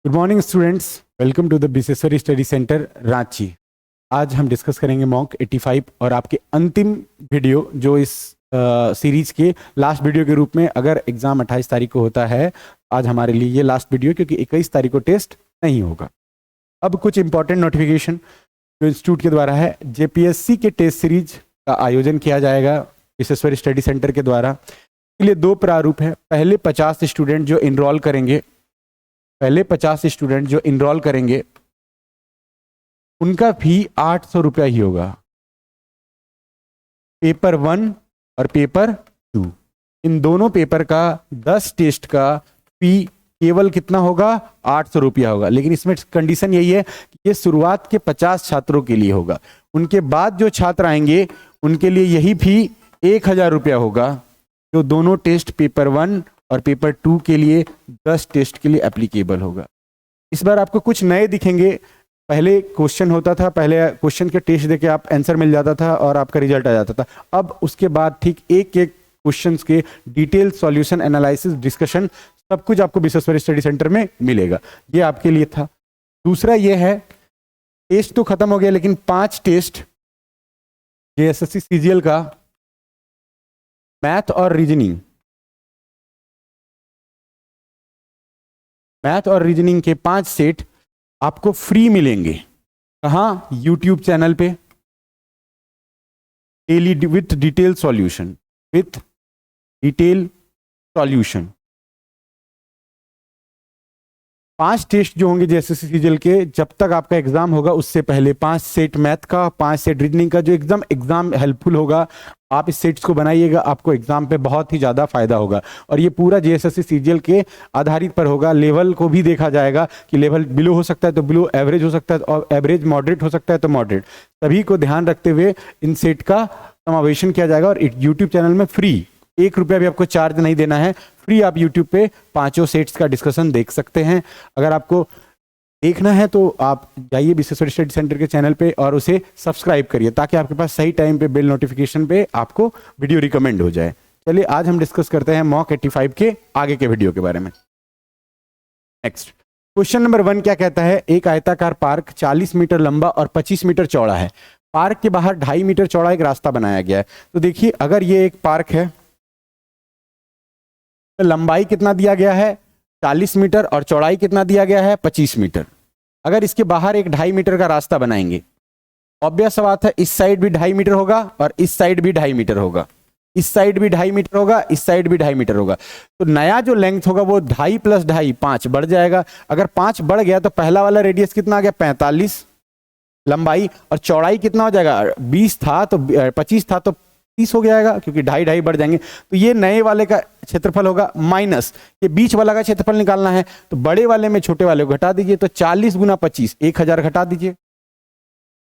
Good morning students, welcome to the Bisheshwari study centre Ranchi. आज हम discuss करेंगे मॉक 85 और आपके अंतिम वीडियो जो इस सीरीज के लास्ट वीडियो के रूप में, अगर एग्जाम 28 तारीख को होता है, आज हमारे लिए ये लास्ट वीडियो, क्योंकि 21 तारीख को टेस्ट नहीं होगा। अब कुछ इंपॉर्टेंट नोटिफिकेशन जो इंस्टीट्यूट के द्वारा है। जेपीएससी के टेस्ट सीरीज का आयोजन किया जाएगा बिसेश्वरी स्टडी सेंटर के द्वारा। इसके लिए दो प्रारूप है। पहले 50 स्टूडेंट जो इनरोल करेंगे उनका फी 800 रुपया ही होगा। पेपर 1 और पेपर 2, इन दोनों पेपर का 10 टेस्ट का फी केवल कितना होगा? 800 रुपया होगा। लेकिन इसमें कंडीशन यही है कि ये शुरुआत के 50 छात्रों के लिए होगा। उनके बाद जो छात्र आएंगे उनके लिए यही फी 1000 रुपया होगा, जो दोनों टेस्ट पेपर 1 और पेपर 2 के लिए 10 टेस्ट के लिए एप्लीकेबल होगा। इस बार आपको कुछ नए दिखेंगे। पहले क्वेश्चन होता था, पहले क्वेश्चन के टेस्ट देके आप आंसर मिल जाता था और आपका रिजल्ट आ जाता था। अब उसके बाद ठीक एक एक क्वेश्चंस के डिटेल सॉल्यूशन, एनालिसिस, डिस्कशन, सब कुछ आपको बिसेश्वरी स्टडी सेंटर में मिलेगा। ये आपके लिए था। दूसरा ये है, टेस्ट तो खत्म हो गया, लेकिन 5 टेस्ट जेएसएससी सीजीएल का मैथ और रीजनिंग के 5 सेट आपको फ्री मिलेंगे। कहाँ? यूट्यूब चैनल पे, daily with detail solution. 5 test जो होंगे जेएसएससी सीजीएल के, जब तक आपका एग्जाम होगा उससे पहले 5 सेट मैथ का, 5 सेट रीजनिंग का, जो एकदम एग्जाम हेल्पफुल होगा। आप इस सेट्स को बनाइएगा, आपको एग्जाम पे बहुत ही ज़्यादा फायदा होगा। और ये पूरा जेएसएससी सीजीएल के आधारित पर होगा। लेवल को भी देखा जाएगा कि लेवल बिलो हो सकता है तो बिलो, एवरेज हो सकता है और एवरेज, मॉडरेट हो सकता है तो मॉडरेट। सभी को ध्यान रखते हुए इन सेट का समावेशन किया जाएगा। और यूट्यूब चैनल में फ्री, 1 रुपया भी आपको चार्ज नहीं देना है। फ्री आप यूट्यूब पे 5 सेट्स का डिस्कशन देख सकते हैं। अगर आपको देखना है तो आप जाइए बिसेश्वरी स्टडी सेंटर के चैनल पे और उसे सब्सक्राइब करिए, ताकि आपके पास सही टाइम पे बेल नोटिफिकेशन पे आपको वीडियो रिकमेंड हो जाए। चलिए आज हम डिस्कस करते हैं मॉक 85 के आगे के वीडियो के बारे में। नेक्स्ट क्वेश्चन नंबर 1 क्या कहता है? एक आयताकार पार्क 40 मीटर लंबा और 25 मीटर चौड़ा है। पार्क के बाहर 2.5 मीटर चौड़ा एक रास्ता बनाया गया है। तो देखिए, अगर ये एक पार्क है तो लंबाई कितना दिया गया है? 40 मीटर और चौड़ाई कितना दिया गया है? 25 मीटर। अगर इसके बाहर एक 2.5 मीटर का रास्ता बनाएंगे, ऑब्वियस बात है, इस साइड भी 2.5 मीटर होगा और इस साइड भी 2.5 मीटर होगा, इस साइड भी 2.5 मीटर होगा, इस साइड भी 2.5 मीटर होगा। तो नया जो लेंथ होगा वो 2.5 + 2.5 5 बढ़ जाएगा। अगर 5 बढ़ गया तो पहला वाला रेडियस कितना आ गया? 45 लंबाई। और चौड़ाई कितना हो जाएगा? 20 था तो 25 था तो 30 हो जाएगा, क्योंकि 2.5 बढ़ जाएंगे। तो ये नए वाले का क्षेत्रफल होगा माइनस ये बीच वाला का क्षेत्रफल निकालना है। तो बड़े वाले में छोटे वाले को घटा दीजिए। तो 40 × 25 1000 घटा दीजिए।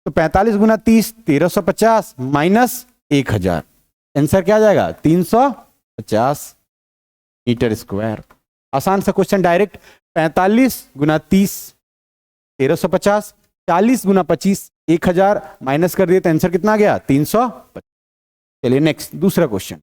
तो 45 × 30 1350 माइनस 1000, आंसर क्या आ जाएगा? 350 मीटर स्क्वायर। आसान सा क्वेश्चन, डायरेक्ट। 45 × 30 1350, 40 × 25 1000 माइनस कर दिए तो आंसर कितना आ गया? 350। चलिए नेक्स्ट, दूसरा क्वेश्चन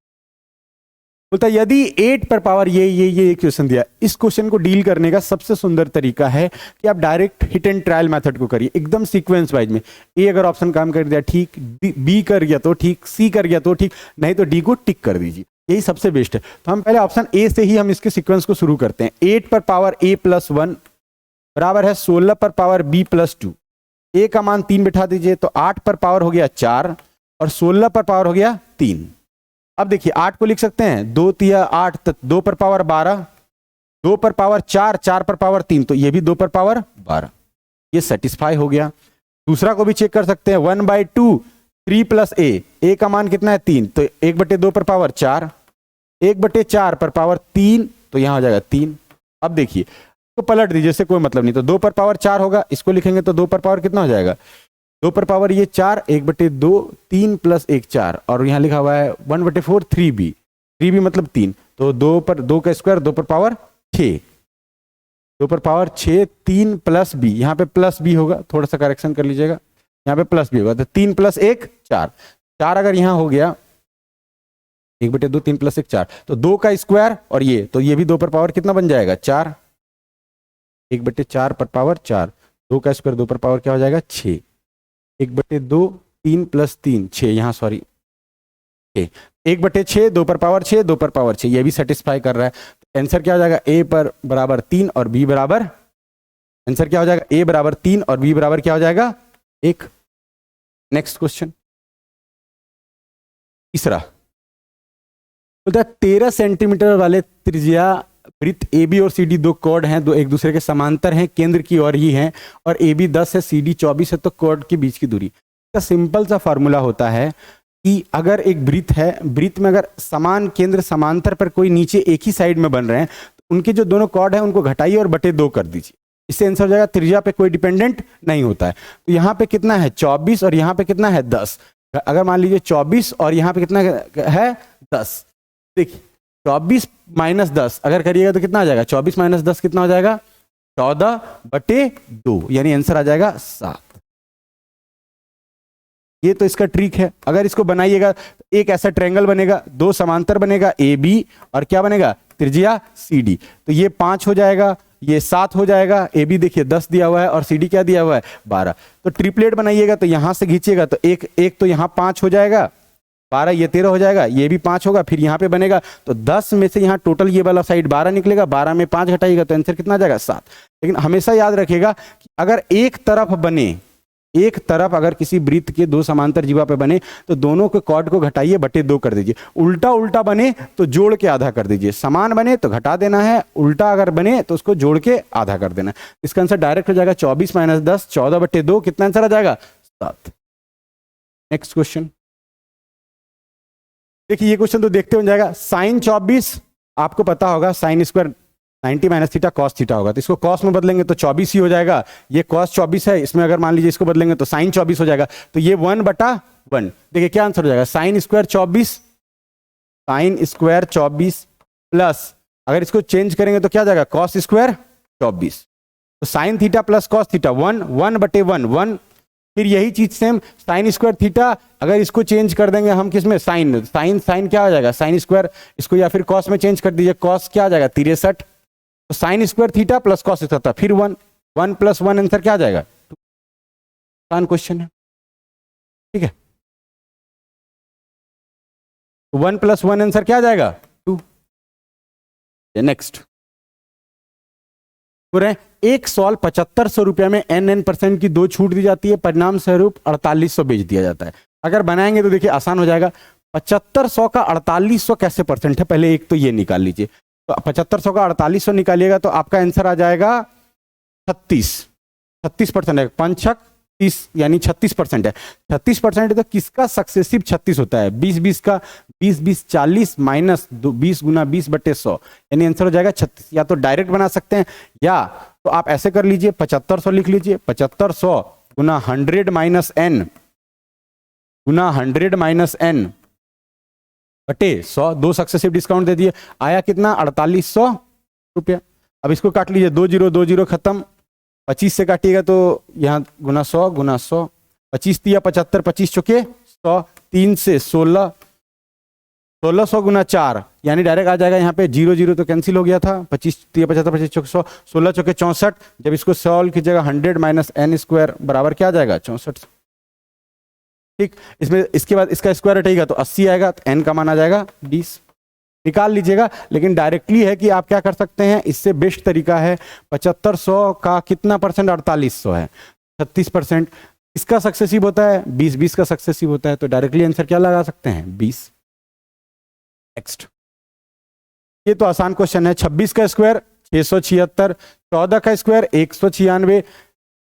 बोलता है यदि 8 पर पावर ये क्वेश्चन दिया। इस क्वेश्चन को डील करने का सबसे सुंदर तरीका है कि आप direct hit and trial method को करिए, एकदम सीक्वेंस वाइज में। ए अगर ऑप्शन काम कर दिया ठीक, बी कर गया तो ठीक, सी कर गया तो ठीक, नहीं तो डी को टिक कर दीजिए। यही सबसे बेस्ट है। तो हम पहले ऑप्शन ए से ही हम इसके सीक्वेंस को शुरू करते हैं। 8 पर पावर a + 1 बराबर है 16 पर पावर b + 2। a का मान 3 बिठा दीजिए, तो 8 पर पावर हो गया 4 और 16 पर पावर हो गया 3। अब देखिए 8 को लिख सकते हैं 2 × 3 = 8, तो 2 पर पावर 12, 2 पर पावर 4, 4 पर पावर 3, तो ये भी 2 पर पावर 12। ये सेटिस्फाई हो गया। दूसरा को भी चेक कर सकते हैं। 1/2 3 + a का मान कितना है? 3, तो 1/2 पर पावर 4, 1/4 पर पावर 3, तो यहां हो जाएगा 3। अब देखिए तो पलट दीजिए, इससे कोई मतलब नहीं। तो 2 पर पावर 4 होगा, इसको लिखेंगे तो 2 पर पावर कितना हो जाएगा? 2 पर पावर ये 4, 1/2 3 + 1 4, और यहाँ लिखा हुआ है 1/4 3b, 3b मतलब 3, तो 2 पर 2 का स्क्वायर 2 पर पावर 6, 2 पर पावर 6, 3 + b, यहाँ पे प्लस b होगा, थोड़ा सा करेक्शन कर लीजिएगा, यहाँ पे प्लस b होगा। तो 3 + 1 4, 4 अगर यहाँ हो गया 1/2 3 + 1 4, तो 2 का स्क्वायर और ये, तो ये भी 2 पर पावर कितना बन जाएगा? 4। 1/4 पर पावर 4, 2 का स्क्वायर 2 पर पावर क्या हो जाएगा 6, 1/2 3 + 3 6, यहाँ सॉरी 1/6 2 पर पावर 6 2 पर पावर 6, ये भी सेटिस्फाई कर रहा है। तो आंसर क्या हो जाएगा ए पर बराबर 3 और बी बराबर, आंसर क्या हो जाएगा ए बराबर 3 और बी बराबर क्या हो जाएगा 1। नेक्स्ट क्वेश्चन तीसरा बोलता है 13 सेंटीमीटर वाले त्रिज्या वृत्त ए बी और सी डी दो कॉर्ड हैं, दो एक दूसरे के समांतर हैं, केंद्र की ओर ही हैं और ए बी 10 है सी डी 24 है, तो कॉर्ड के बीच की दूरी। इसका सिंपल सा फॉर्मूला होता है कि अगर एक वृत्त है, वृत्त में अगर समान केंद्र समांतर पर कोई नीचे एक ही साइड में बन रहे हैं तो उनके जो दोनों कॉर्ड हैं उनको घटाइए और बटे 2 कर दीजिए। इससे आंसर हो जाएगा त्रिज्या पे कोई डिपेंडेंट नहीं होता है। तो यहाँ पे कितना है 24 और यहाँ पे कितना है 10। अगर मान लीजिए 24 और यहाँ पे कितना है 10, देखिए 24 - 10 अगर करिएगा तो कितना आ जाएगा 24 - 10 कितना हो जाएगा 14/2, यानी आंसर आ जाएगा 7। ये तो इसका ट्रिक है। अगर इसको बनाइएगा एक ऐसा ट्रायंगल बनेगा, दो समांतर बनेगा ए बी और क्या बनेगा त्रिज्या सी डी, तो ये 5 हो जाएगा, ये 7 हो जाएगा, ए बी देखिए 10 दिया हुआ है और सी डी क्या दिया हुआ है 12। तो ट्रिपलेट बनाइएगा तो यहां से खींचिएगा तो एक तो यहाँ 5 हो जाएगा, 12 ये 13 हो जाएगा, ये भी 5 होगा, फिर यहाँ पे बनेगा तो 10 में से यहाँ टोटल ये वाला साइड 12 निकलेगा, 12 में 5 घटाइएगा तो आंसर कितना आ जाएगा 7। लेकिन हमेशा याद रखिएगा कि अगर एक तरफ बने, एक तरफ अगर किसी वृत्त के दो समांतर जीवा पे बने तो दोनों के कॉर्ड को घटाइए बटे 2 कर दीजिए। उल्टा उल्टा बने तो जोड़ के आधा कर दीजिए, समान बने तो घटा देना है, उल्टा अगर बने तो उसको जोड़ के आधा कर देना है। इसका आंसर डायरेक्ट हो जाएगा 24 - 10 14/2, कितना आंसर आ जाएगा 7। नेक्स्ट क्वेश्चन देखिए, ये क्वेश्चन तो देखते हो जाएगा। साइन 24 आपको पता होगा, sine square 90 - theta cos theta होगा, तो इसको कॉस में बदलेंगे तो 24 ही हो जाएगा। ये कॉस 24 है, इसमें अगर मान लीजिए इसको बदलेंगे तो साइन 24 हो जाएगा, तो ये 1/1। देखिए क्या आंसर हो जाएगा साइन स्क्वायर 24 प्लस अगर इसको चेंज करेंगे तो क्या जाएगा कॉस स्क्वायर 24, तो sine theta plus cos theta 1/1 फिर यही चीज सेम साइन स्क्वायर थीटा, अगर इसको चेंज कर देंगे हम किस में साइन क्या हो जाएगा साइन स्क्वायर, इसको या फिर कॉस में चेंज कर दीजिए, कॉस क्या आ जाएगा 63, तो sine square theta plus cos theta फिर 1 + 1 आंसर क्या आ जाएगा 2। आसान क्वेश्चन है, ठीक है। 1 + 1 आंसर क्या आ जाएगा 2। नेक्स्ट एक सॉल्व 7500 रुपये में NN% की 2 छूट दी जाती है, परिणाम स्वरूप 4800 बेच दिया जाता है। अगर बनाएंगे तो देखिए आसान हो जाएगा। 7500 का 4800 कैसे परसेंट है, पहले एक तो ये निकाल लीजिए। तो 7500 का 4800 निकालिएगा तो आपका आंसर आ जाएगा 36% है, 5 छक 30 यानी 36% है। 36% है तो किसका सक्सेसिव 36 होता है 20 का 20 40 माइनस 20 गुना 20/100 यानी आंसर हो जाएगा 36। या तो डायरेक्ट बना सकते हैं या तो आप ऐसे कर लीजिए 7500 लिख लीजिए, 7500 गुना 100 माइनस n बटे 100, 2 सक्सेसिव डिस्काउंट दे दिए, आया कितना 4800 रुपया। अब इसको काट लीजिए, 2 0 खत्म, 25 से काटिएगा तो यहाँ गुना 100 25 तिया 75, 25 चौके 100, 3 से 16 1600 गुना 4 यानी डायरेक्ट आ जाएगा यहाँ पे 0 तो कैंसिल हो गया था, 25 तिया 75, 25 चौके 100, 16 चौके 64। जब इसको सॉल्व कीजिएगा 100 माइनस n स्क्वायर बराबर क्या आ जाएगा 64, ठीक। इसमें इसके बाद इसका स्क्वायर हटेगा तो 80 आएगा, तो n का मान आ जाएगा 20, निकाल लीजिएगा। लेकिन डायरेक्टली है कि आप क्या कर सकते हैं, इससे बेस्ट तरीका है 7500 का कितना परसेंट 4800 है 36%, इसका सक्सेसिव होता है 20 का सक्सेसिव होता है, तो डायरेक्टली आंसर क्या लगा सकते हैं 20। नेक्स्ट, ये तो आसान क्वेश्चन है। 26 का स्क्वायर 676, 14 का स्क्वायर 196,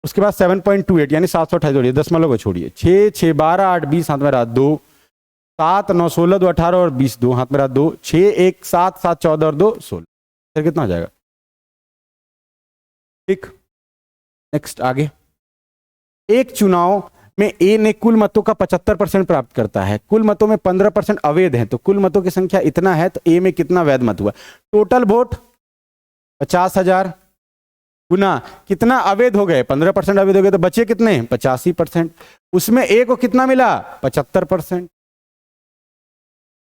उसके बाद 7.28 यानी 728 जोड़िए, दशमलव को छोड़िए, 6 6 12 8 20 हाथ में रहा 2, 7 9 16 2 18 और 20 2 हाथ में रहा 2, 6 1 7 7 14 और 2 16, फिर कितना हो जाएगा, ठीक। नेक्स्ट आगे, एक चुनाव में ए ने कुल मतों का 75% प्राप्त करता है, कुल मतों में 15% अवैध है, तो कुल मतों की संख्या इतना है तो ए में कितना वैध मत हुआ। टोटल वोट 50,000 गुना कितना अवैध हो गए 15% अवैध हो गए, तो बचे कितने 85%, उसमें ए को कितना मिला 75%,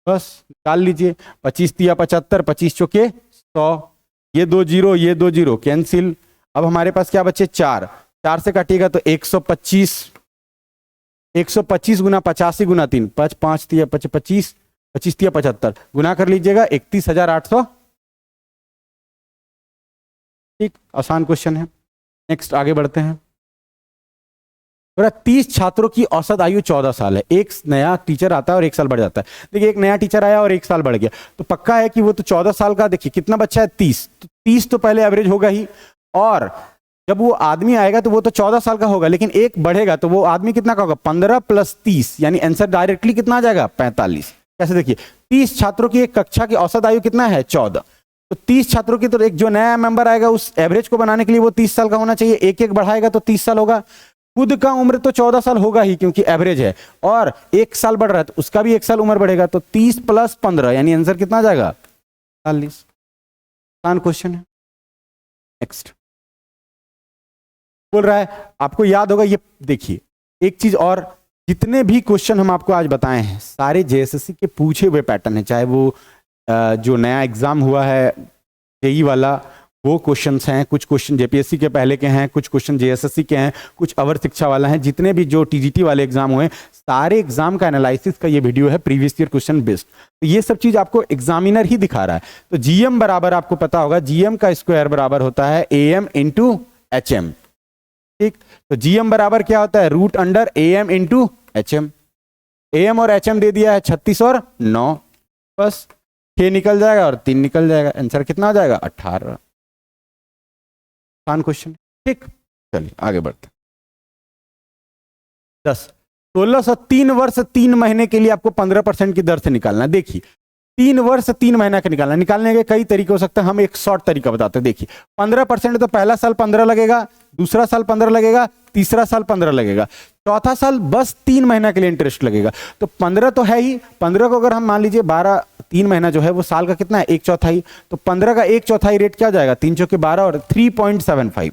बस निकाल लीजिए। 25 तिया 75, 25 चौके 100, ये 2 0 कैंसिल, अब हमारे पास क्या बचे 4, 4 से काटिएगा तो 125, 125 गुना 85 गुना 3, 5 5 तिया 25, 25 तिया 75, गुना कर लीजिएगा 31,800। ठीक, आसान क्वेश्चन है। नेक्स्ट आगे बढ़ते हैं। 30 छात्रों की औसत आयु 14 साल है। एक नया टीचर आता है और 1 साल बढ़ जाता है। देखिए एक नया टीचर आया और 1 साल बढ़ गया, तो पक्का है कि वो तो 14 साल का, देखिए कितना बच्चा है 30, तो 30 तो पहले एवरेज होगा ही, और जब वो आदमी आएगा तो वो तो 14 साल का होगा, लेकिन एक बढ़ेगा तो वो आदमी कितना का होगा 15 + 30, यानी आंसर डायरेक्टली कितना आ जाएगा 45। कैसे, देखिए 30 छात्रों की एक कक्षा की औसत आयु कितना है 14, तो 30 छात्रों की, तो एक जो नया मेंबर आएगा उस एवरेज को बनाने के लिए वो 30 साल का होना चाहिए, एक एक बढ़ाएगा तो 30 साल होगा। खुद का उम्र तो 14 साल होगा ही क्योंकि एवरेज है, और 1 साल बढ़ रहा है तो उसका भी 1 साल उम्र बढ़ेगा, तो 30 + 15 यानी आंसर कितना आ जाएगा 40। आसान क्वेश्चन है। नेक्स्ट बोल रहा है, आपको याद होगा, ये देखिए एक चीज और, जितने भी क्वेश्चन हम आपको आज बताए हैं सारे जेएसएससी के पूछे हुए पैटर्न है, चाहे वो जो नया एग्जाम हुआ है जेई वाला वो क्वेश्चंस हैं, कुछ क्वेश्चन जेपीएससी के पहले के हैं, कुछ क्वेश्चन जेएसएससी के हैं, कुछ अवर शिक्षा वाला है, जितने भी जो टीजीटी वाले एग्जाम हुए सारे एग्जाम का एनालिसिस का ये वीडियो है, प्रीवियस ईयर क्वेश्चन बेस्ड। तो ये सब चीज आपको एग्जामिनर ही दिखा रहा है। तो जीएम बराबर आपको पता होगा, जीएम का स्क्वायर बराबर होता है एएम इंटू एचएम। ठीक, तो जीएम बराबर क्या होता है √एएम इंटू एचएम। एएम और एचएम दे दिया है 36 और 9, बस 6 निकल जाएगा और 3 निकल जाएगा, आंसर कितना आ जाएगा 18। आसान क्वेश्चन। ठीक, चलिए आगे बढ़ते हैं। 10 1603 वर्ष 3 महीने के लिए आपको 15% की दर से निकालना है। देखिए 3 वर्ष 3 महीना का निकालना, निकालने के कई तरीके हो सकते हैं, हम एक शॉर्ट तरीका बताते हैं। देखिए 15% तो पहला साल 15 लगेगा, दूसरा साल 15 लगेगा, तीसरा साल 15 लगेगा, चौथा साल बस 3 महीना के लिए इंटरेस्ट लगेगा। तो 15 तो है ही, 15 को अगर हम मान लीजिए 12, 3 महीना जो है वो साल का कितना है 1/4, तो 15 का 1/4 रेट क्या हो जाएगा 3 चौके 12 और 3.75,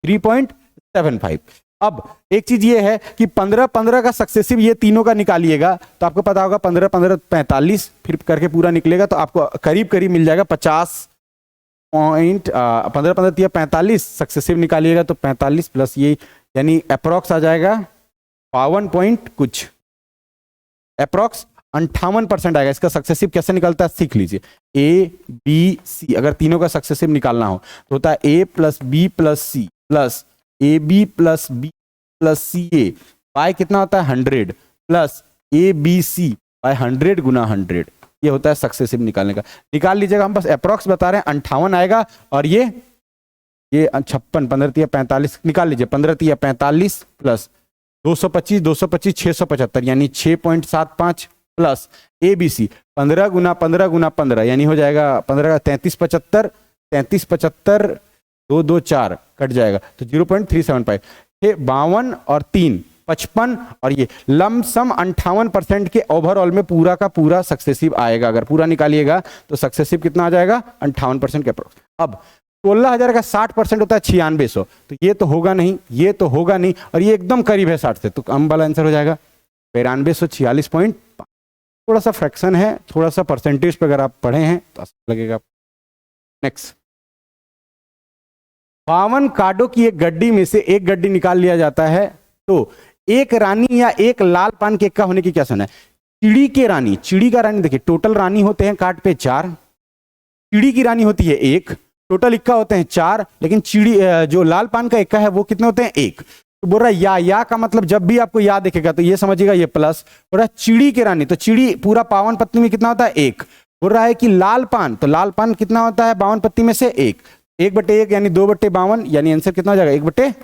3.75। अब एक चीज ये है कि 15-15 का सक्सेसिव ये तीनों का निकालिएगा तो आपको पता होगा 15-15 45, फिर करके पूरा निकलेगा तो आपको करीब करीब मिल जाएगा 50 पॉइंट। 15-15 45 सक्सेसिव निकालिएगा तो 45 प्लस ये यानी अप्रोक्स आ जाएगा 52 पॉइंट कुछ, अप्रोक्स 58% आएगा। इसका सक्सेसिव कैसे निकलता है सीख लीजिए। ए बी सी, अगर तीनों का सक्सेसिव निकालना हो तो होता है A plus B plus C plus A B plus B plus C A by कितना होता है 100 plus A B C by 100 गुना 100, ये होता है सक्सेसिव निकालने का। निकाल लीजिएगा, हम बस अप्रोक्स बता रहे हैं 58 आएगा और ये 56, 15 45 निकाल लीजिए, 15 45 प्लस 225 225 675 यानी 6.75 प्लस ए बी सी 15 गुना 15 गुना 15 यानी हो जाएगा 15 का 33 75 2 2 4 कट जाएगा तो 0.375, 52 और 3 55 और ये लमसम 58% के ओवरऑल में पूरा का पूरा सक्सेसिव आएगा। अगर पूरा निकालिएगा तो सक्सेसिव कितना आ जाएगा 58% के अप्रोक्स। अब 16,000 का 60% होता है 9600, तो ये तो होगा नहीं, ये तो होगा नहीं और ये एकदम करीब है 60 से, तो कम वाला आंसर हो जाएगा 9246.5। थोड़ा सा फ्रैक्शन है, थोड़ा सा परसेंटेज पे अगर आप पढ़े हैं तो अच्छा लगेगा। नेक्स्ट, 52 कार्डों की एक गड्डी में से एक गड्डी निकाल लिया जाता है तो एक रानी या एक लाल पान के इक्का होने की क्या सुना है। चिड़ी के रानी, चिड़ी का रानी देखिए टोटल रानी होते हैं कार्ड पे 4, चिड़ी की रानी होती है 1, टोटल इक्का होते हैं 4, लेकिन चिड़ी जो लाल पान का इक्का है वो कितने होते हैं 1। तो बोल रहा है या का मतलब जब भी आपको या दिखेगा तो ये समझिएगा ये प्लस। बोल रहा है चिड़ी के रानी, तो चिड़ी पूरा 52 पत्नी में कितना होता है 1। बोल रहा है कि लाल पान, तो लाल पान कितना होता है 52 पत्नी में से 1, 1/1 यानी 2/52 यानी आंसर कितना हो जाएगा 1/।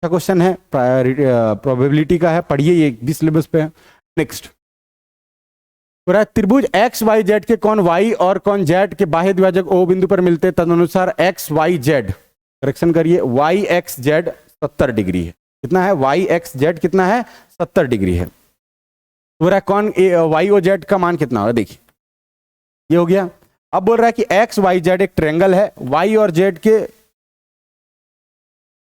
क्वेश्चन है प्रोबेबिलिटी का है, पढ़िए ये भी सिलेबस पे है। नेक्स्ट, त्रिभुज एक्स वाई जेड के कौन वाई और कौन जेड के बाह्य द्विभाजक ओ बिंदु पर मिलते तदनुसार एक्स वाई जेड, करेक्शन करिए, वाई एक्स जेड 70 डिग्री है। कितना है वाई एक्स जेड कितना है 70 डिग्री है। बोल रहा है कौन वाई ओ जेड का मान कितना होगा, देखिए ये हो गया। अब बोल रहा है कि एक्स वाई जेड एक ट्रायंगल है, वाई और जेड के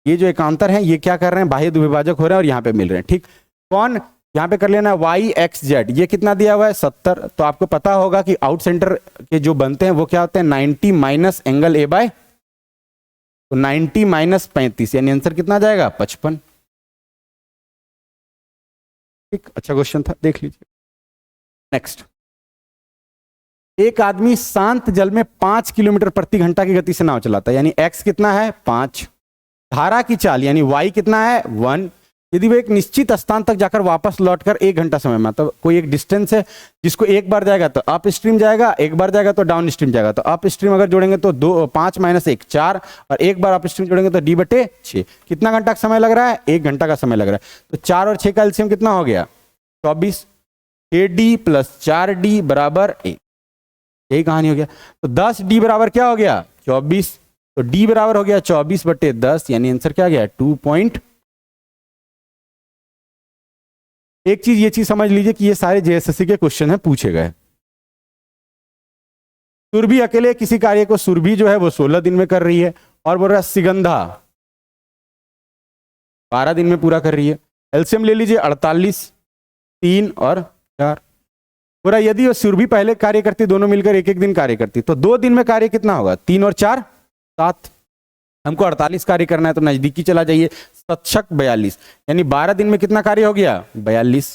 ये जो एकांतर है ये क्या कर रहे हैं बाह्य द्विभाजक हो रहे हैं और यहाँ पे मिल रहे हैं। ठीक, कौन यहाँ पे कर लेना वाई एक्स जेड, ये कितना दिया हुआ है 70। तो आपको पता होगा कि आउट सेंटर के जो बनते हैं वो क्या होते हैं 90 माइनस एंगल ए बाय, तो 90 माइनस 35 यानी आंसर कितना आ जाएगा 55। ठीक, अच्छा क्वेश्चन था, देख लीजिए। नेक्स्ट, एक आदमी शांत जल में 5 किलोमीटर प्रति घंटा की गति से नाव चलाता है, यानी x कितना है 5, धारा की चाल यानी y कितना है 1। यदि वो एक निश्चित स्थान तक जाकर वापस लौटकर 1 घंटा समय में, तो कोई एक डिस्टेंस है जिसको एक बार जाएगा तो अप स्ट्रीम जाएगा, एक बार जाएगा तो डाउन स्ट्रीम जाएगा। तो अप स्ट्रीम अगर जोड़ेंगे तो 5 माइनस 1 4, और एक बार अप स्ट्रीम जोड़ेंगे तो d/6। कितना घंटा का समय लग रहा है 1 घंटा का समय लग रहा है। तो 4 और 6 का एलसीएम कितना हो गया 24, 6d प्लस 4d बराबर 1, यही कहानी हो गया। तो 10d बराबर क्या हो गया 24, तो d बराबर हो गया 24/10, यानी आंसर क्या गया 2. एक चीज ये चीज समझ लीजिए कि ये सारे जेएसएससी के क्वेश्चन हैं, पूछे गए। सुरभि अकेले किसी कार्य को, सुरभि जो है वो 16 दिन में कर रही है, और बोल रहा है सिगंधा 12 दिन में पूरा कर रही है। एलसीएम ले लीजिए 48, 3 और 4। पूरा यदि वो सुरभि पहले कार्य करती, दोनों मिलकर एक एक दिन कार्य करती, तो 2 दिन में कार्य कितना होगा 3 और 4 7। हमको 48 कार्य करना है तो नजदीकी चला जाइए, 7 42, यानी 12 दिन में कितना कार्य हो गया 42।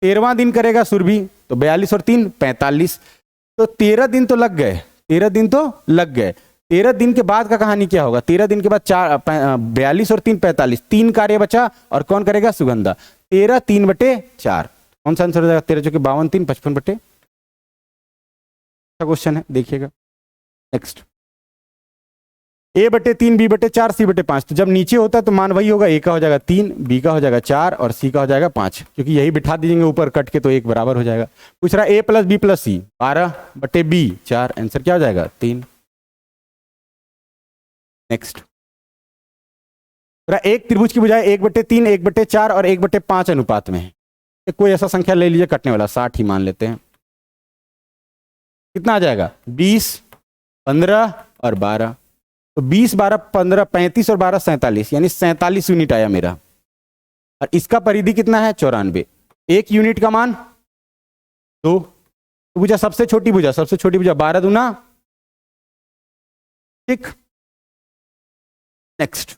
13वां दिन करेगा सुरभि, तो 42 और 3 45, तो 13 दिन तो लग गए, 13 दिन तो लग गए। 13 दिन के बाद का कहानी क्या होगा, 13 दिन के बाद 42 और 3 45, 3 कार्य बचा, और कौन करेगा सुगंधा। 13 3/4, कौन सा आंसर हो जाएगा 13 जो कि 52 3 55/, क्वेश्चन है देखिएगा। नेक्स्ट, a/3 b/4 c/5, तो जब नीचे होता है तो मान वही होगा, a का हो जाएगा 3, b का हो जाएगा 4 और c का हो जाएगा 5, क्योंकि यही बिठा दीजिएंगे ऊपर कट के तो एक बराबर हो जाएगा। पूछ रहा a + b + c 12/b 4, answer क्या हो जाएगा 3। नेक्स्ट, एक त्रिभुज की भुजाएं 1/3 1/4 और 1/5 अनुपात में है। कोई ऐसा संख्या ले लीजिए कटने वाला, 60 ही मान लेते हैं। कितना आ जाएगा 20 15 और 12, तो 20 12 15 35 और 12 47, यानी 47 यूनिट आया मेरा। और इसका परिधि कितना है 94, 1 यूनिट का मान 2। तो भुजा सबसे छोटी भुजा 12 दूना, ठीक। नेक्स्ट,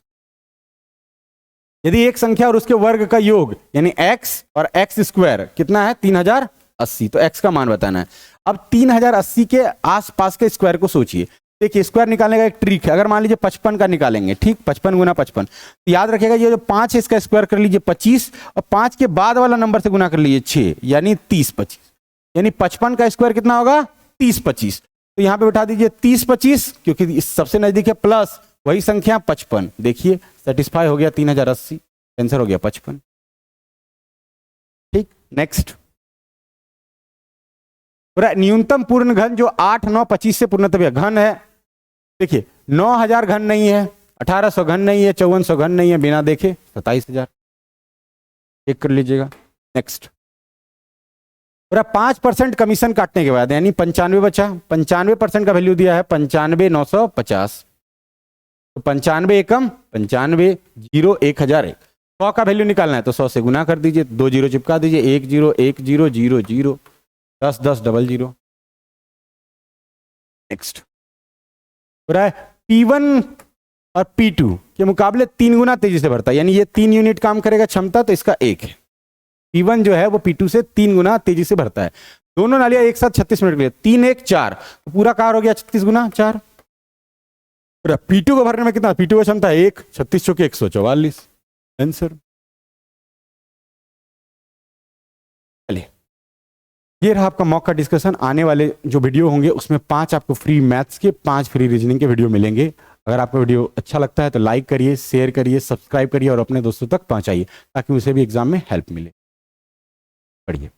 यदि एक संख्या और उसके वर्ग का योग यानी x और x² कितना है 3080, तो x का मान बताना है। अब 3080 के आसपास के स्क्वायर को सोचिए। देखिए स्क्वायर निकालने का एक ट्रिक है, अगर मान लीजिए 55 का निकालेंगे, ठीक 55 गुना 55, तो याद रखिएगा ये जो 5 है इसका स्क्वायर कर लीजिए 25, और 5 के बाद वाला नंबर से गुना कर लीजिए 6, यानी 30 25, यानी 55 का स्क्वायर कितना होगा 30 25। तो यहाँ पे बैठा दीजिए 30 25, क्योंकि इस सबसे नजदीक है प्लस वही संख्या 55। देखिए सेटिस्फाई हो गया 3080, आंसर हो गया 55, ठीक। नेक्स्ट, न्यूनतम पूर्ण घन जो 8 9 25 से पूर्णतः घन है। देखिए 9000 घन नहीं है, 1800 घन नहीं है, 5400 घन नहीं है, बिना देखे 27000, चेक कर लीजिएगा। नेक्स्ट, 5% कमीशन काटने के बाद यानी 95 बचा, 95% का वैल्यू दिया है 95,950, तो 95 एकम 95 0 1001। 100 का वैल्यू निकालना है तो 100 से गुना कर दीजिए, 2 0 चिपका दीजिए, 1 0 1 0 0 0 10 10 00। नेक्स्ट, P1 और P2 के मुकाबले 3 गुना तेजी से बढ़ता है, यानी ये 3 यूनिट काम करेगा क्षमता, तो इसका 1 है। P1 जो है वो P2 से 3 गुना तेजी से बढ़ता है। दोनों नालियां एक साथ 36 मिनट के लिए, 3 1 4, तो पूरा कार हो गया 36 गुना 4। P2 को भरने में कितना, P2 की क्षमता 1, 36 चौके 144, आंसर। चलिए ये रहा आपका मॉक का डिस्कशन। आने वाले जो वीडियो होंगे उसमें 5 आपको फ्री मैथ्स के, 5 फ्री रीजनिंग के वीडियो मिलेंगे। अगर आपको वीडियो अच्छा लगता है तो लाइक करिए, शेयर करिए, सब्सक्राइब करिए और अपने दोस्तों तक पहुंचाइए ताकि उसे भी एग्जाम में हेल्प मिले। पढ़िए।